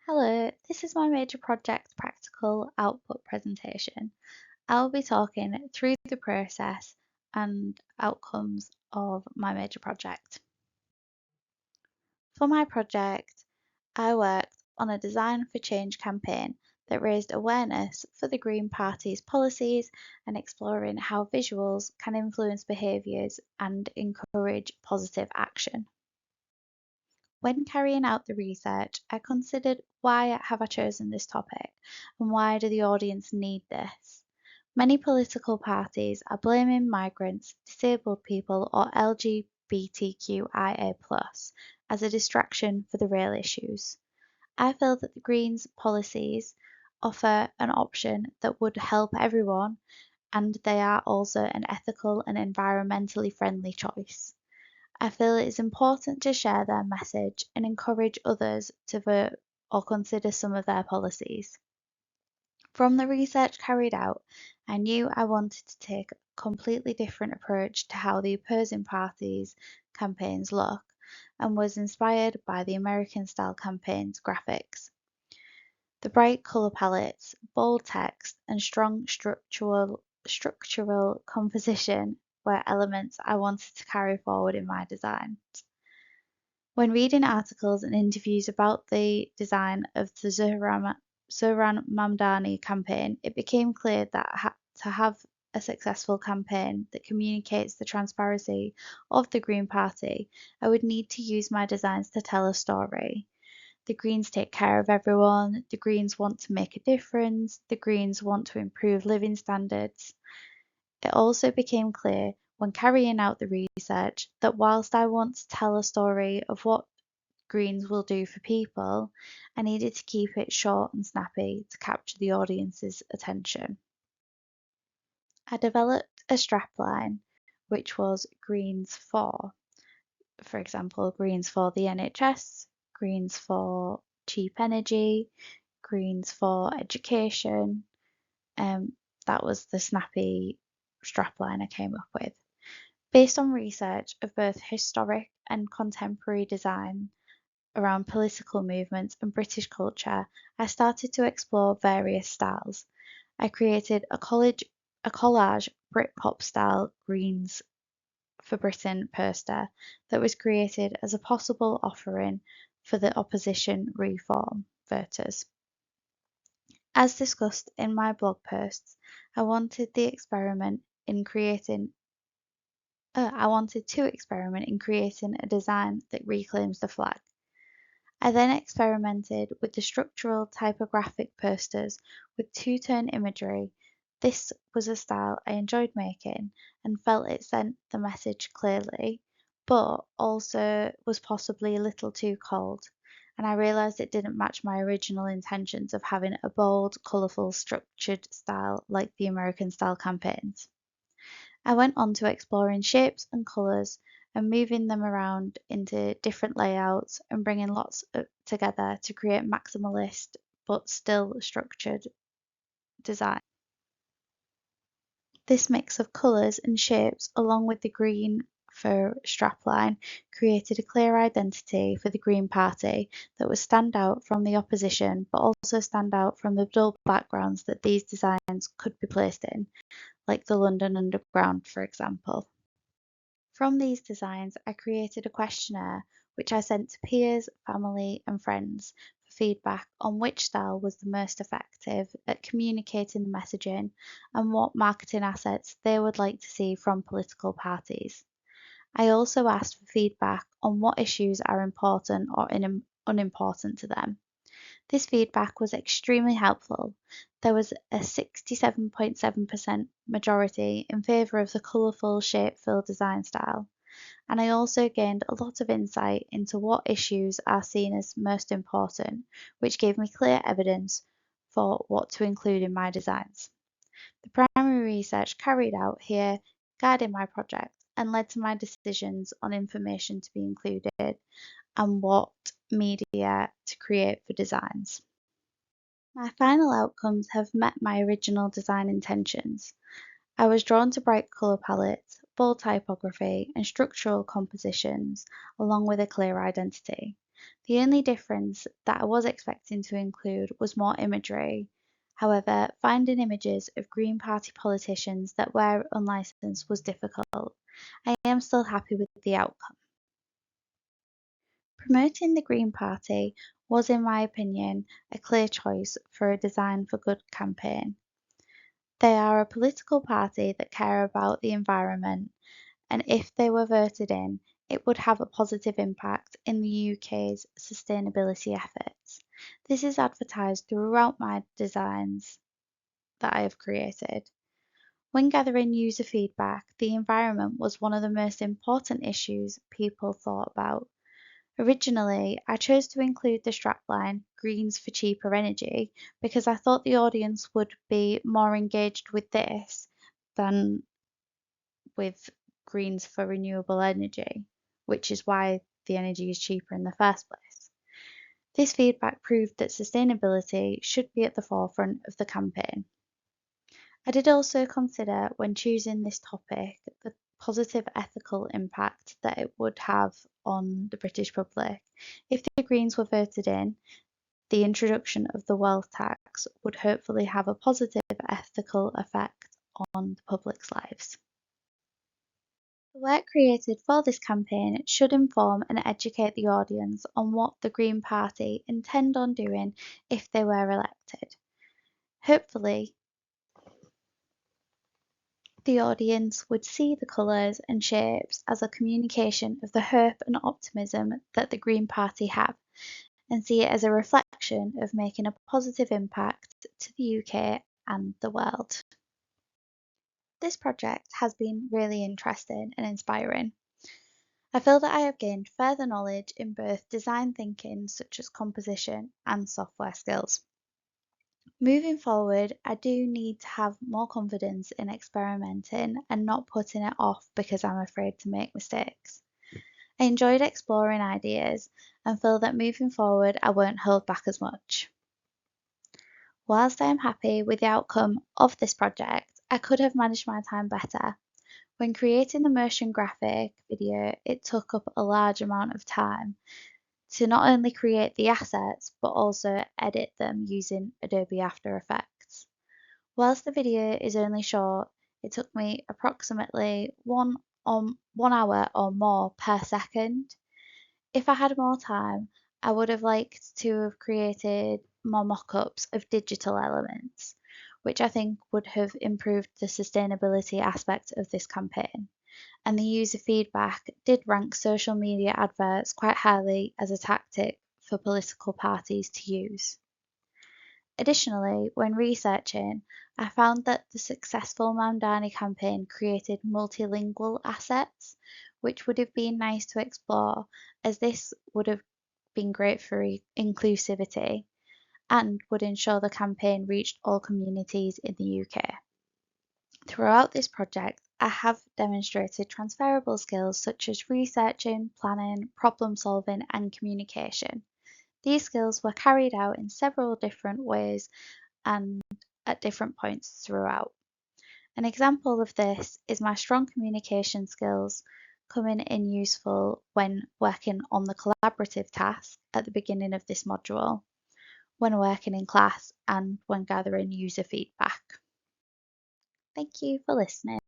Hello, this is my major project practical output presentation. I will be talking through the process and outcomes of my major project. For my project, I worked on a Design for Change campaign that raised awareness for the Green Party's policies and exploring how visuals can influence behaviours and encourage positive action. When carrying out the research, I considered why have I chosen this topic and why do the audience need this? Many political parties are blaming migrants, disabled people, or LGBTQIA+ as a distraction for the real issues. I feel that the Greens policies offer an option that would help everyone and they are also an ethical and environmentally friendly choice. I feel it is important to share their message and encourage others to vote or consider some of their policies. From the research carried out, I knew I wanted to take a completely different approach to how the opposing parties' campaigns look and was inspired by the American style campaigns graphics. The bright colour palettes, bold text, and strong structural composition were elements I wanted to carry forward in my designs. When reading articles and interviews about the design of the Zohran Mamdani campaign, it became clear that to have a successful campaign that communicates the transparency of the Green Party, I would need to use my designs to tell a story. The Greens take care of everyone, the Greens want to make a difference, the Greens want to improve living standards. It also became clear when carrying out the research that whilst I want to tell a story of what Greens will do for people, I needed to keep it short and snappy to capture the audience's attention. I developed a strapline which was Greens for example, Greens for the NHS, Greens for cheap energy, Greens for education. That was the snappy strapline I came up with. Based on research of both historic and contemporary design around political movements and British culture, I started to explore various styles. I created a collage Britpop style Greens for Britain poster that was created as a possible offering for the opposition reform voters. As discussed in my blog posts, I wanted to experiment in creating a design that reclaims the flag. I then experimented with the structural typographic posters with two-tone imagery. This was a style I enjoyed making and felt it sent the message clearly, but also was possibly a little too cold, and I realised it didn't match my original intentions of having a bold, colourful, structured style like the American style campaigns. I went on to exploring shapes and colours and moving them around into different layouts and bringing lots together to create maximalist but still structured design. This mix of colours and shapes along with the green for strapline created a clear identity for the Green Party that would stand out from the opposition but also stand out from the dull backgrounds that these designs could be placed in, like the London Underground for example. From these designs, I created a questionnaire which I sent to peers, family, and friends for feedback on which style was the most effective at communicating the messaging and what marketing assets they would like to see from political parties. I also asked for feedback on what issues are important or unimportant to them. This feedback was extremely helpful. There was a 67.7% majority in favour of the colourful shape-filled design style, and I also gained a lot of insight into what issues are seen as most important, which gave me clear evidence for what to include in my designs. The primary research carried out here guided my project and led to my decisions on information to be included and what media to create for designs. My final outcomes have met my original design intentions. I was drawn to bright colour palettes, bold typography, and structural compositions, along with a clear identity. The only difference that I was expecting to include was more imagery. However, finding images of Green Party politicians that were unlicensed was difficult. I am still happy with the outcome. Promoting the Green Party was, in my opinion, a clear choice for a Design for Good campaign. They are a political party that care about the environment, and if they were voted in, it would have a positive impact in the UK's sustainability efforts. This is advertised throughout my designs that I have created. When gathering user feedback, the environment was one of the most important issues people thought about. Originally, I chose to include the strapline "Greens for Cheaper Energy" because I thought the audience would be more engaged with this than with Greens for Renewable Energy, which is why the energy is cheaper in the first place. This feedback proved that sustainability should be at the forefront of the campaign. I did also consider, when choosing this topic, the positive ethical impact that it would have on the British public. If the Greens were voted in, the introduction of the wealth tax would hopefully have a positive ethical effect on the public's lives. The work created for this campaign should inform and educate the audience on what the Green Party intend on doing if they were elected. Hopefully, the audience would see the colours and shapes as a communication of the hope and optimism that the Green Party have, and see it as a reflection of making a positive impact to the UK and the world. This project has been really interesting and inspiring. I feel that I have gained further knowledge in both design thinking, such as composition, and software skills. Moving forward, I do need to have more confidence in experimenting and not putting it off because I'm afraid to make mistakes. I enjoyed exploring ideas and feel that moving forward I won't hold back as much. Whilst I am happy with the outcome of this project, I could have managed my time better. When creating the motion graphic video, it took up a large amount of time to not only create the assets but also edit them using Adobe After Effects. Whilst the video is only short, it took me approximately 1 hour or more per second. If I had more time, I would have liked to have created more mock-ups of digital elements, which I think would have improved the sustainability aspect of this campaign. And the user feedback did rank social media adverts quite highly as a tactic for political parties to use. Additionally, when researching, I found that the successful Mamdani campaign created multilingual assets, which would have been nice to explore, as this would have been great for inclusivity and would ensure the campaign reached all communities in the UK. Throughout this project, I have demonstrated transferable skills such as researching, planning, problem solving, and communication. These skills were carried out in several different ways and at different points throughout. An example of this is my strong communication skills coming in useful when working on the collaborative task at the beginning of this module, when working in class, and when gathering user feedback. Thank you for listening.